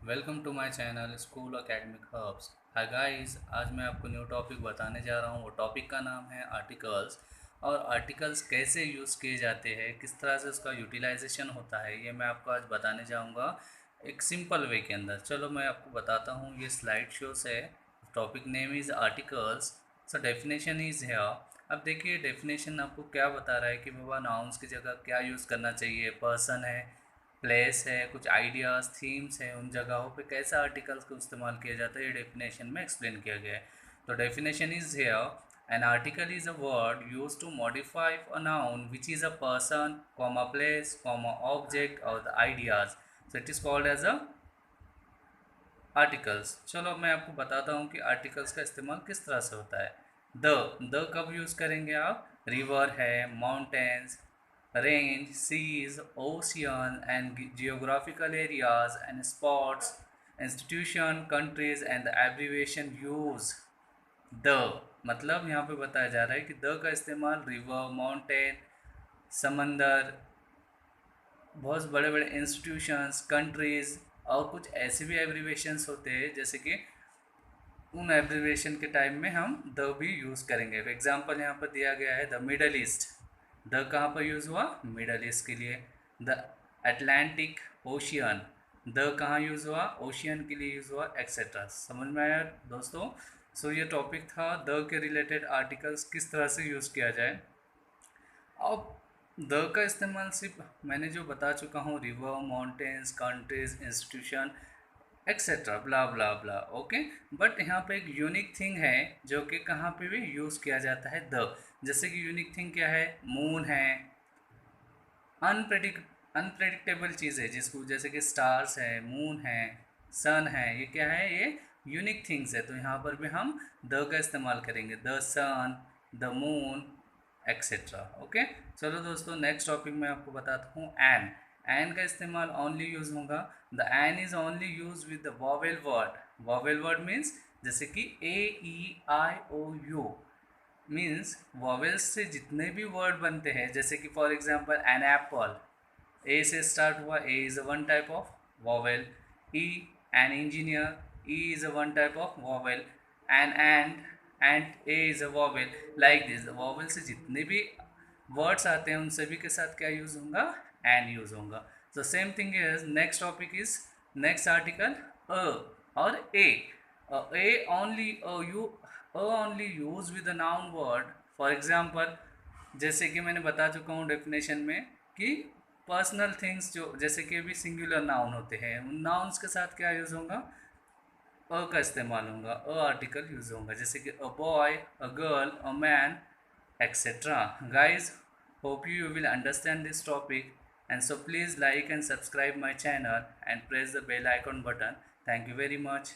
Welcome to my channel school academic hubs. Hi guys, आज मैं आपको न्यू टॉपिक बताने जा रहा हूँ। वो टॉपिक का नाम है आर्टिकल्स। और आर्टिकल्स कैसे यूज़ किए जाते हैं, किस तरह से उसका यूटिलाइजेशन होता है, ये मैं आपको आज बताने जाऊँगा एक सिंपल वे के अंदर। चलो मैं आपको बताता हूँ। ये स्लाइड शोस है। Topic name is articles. So definition is है। अब देखिए डेफिनेशन आपको क्या बता रहा है कि बाबा नाउन्स की जगह क्या यूज़ करना चाहिए। पर्सन है, प्लेस है, कुछ आइडियाज़ थीम्स हैं, उन जगहों पे कैसा आर्टिकल्स को इस्तेमाल किया जाता है, ये डेफिनेशन में एक्सप्लेन किया गया है। तो definition is here an article is a word use to modify a noun which is a person comma place comma object और the ideas. So it is called as a articles. चलो मैं आपको बताता हूँ कि आर्टिकल्स का इस्तेमाल किस तरह से होता है। द कब यूज़ करेंगे आप? रिवर है, mountains, range, seas, ocean and geographical areas and spots, institution, countries and the abbreviation use the. मतलब यहाँ पे बताया जा रहा है कि द का इस्तेमाल रिवर, माउंटेन, समंदर, बहुत बड़े बड़े इंस्टीट्यूशंस, कंट्रीज़ और कुछ ऐसे भी एब्रीवेशंस होते हैं जैसे कि उन एब्रीवेशन के टाइम में हम द भी यूज़ करेंगे। एग्जांपल यहाँ पर दिया गया है द मिडल ईस्ट। द कहाँ पर यूज़ हुआ? मिडल ईस्ट के लिए। द अटलांटिक ओशियन, द कहाँ यूज़ हुआ? ओशियन के लिए यूज़ हुआ, एक्सेट्रा। समझ में आया दोस्तों? सो ये टॉपिक था द के रिलेटेड आर्टिकल्स किस तरह से यूज़ किया जाए। अब द का इस्तेमाल सिर्फ मैंने जो बता चुका हूँ, river, mountains, countries, institution, etcetera, blah blah blah, okay. But यहाँ पे एक यूनिक थिंग है जो कि कहाँ पे भी यूज़ किया जाता है द। जैसे कि यूनिक थिंग क्या है? मून है, अनप्रेडिक्टेबल चीज़ है जिसको, जैसे कि स्टार्स है, मून है, सन है, ये क्या है? ये यूनिक थिंग्स है। तो यहाँ पर भी हम द का इस्तेमाल करेंगे। The sun, the moon, etcetera, okay. चलो दोस्तों, नेक्स्ट टॉपिक मैं आपको बताता हूँ एन। एन का इस्तेमाल ओनली यूज होगा। The an is only use with the vowel word. Vowel word means जैसे कि A, E, I, O, U. Means vowels से जितने भी वर्ड बनते हैं, जैसे कि for example an apple, A से स्टार्ट हुआ, A is a one type of vowel. E, an engineer, E is a one type of vowel. And A is a vowel. Like this vowel से जितने भी words आते हैं उन सभी के साथ क्या यूज़ होगा? एन यूज़ होगा। So same thing is next topic is next article a और ए। A only only use with a noun word. For example जैसे कि मैंने बता चुका हूँ डेफिनेशन में कि पर्सनल थिंग्स जो जैसे कि भी सिंगुलर नाउन होते हैं, उन नाउन्स के साथ क्या यूज़ होगा? अ का इस्तेमाल होगा, अ आर्टिकल यूज होगा। जैसे कि a boy, a girl, a man, etcetera. Guys, hope you will understand this topic, and so please like and subscribe my channel and press the bell icon button. Thank you very much.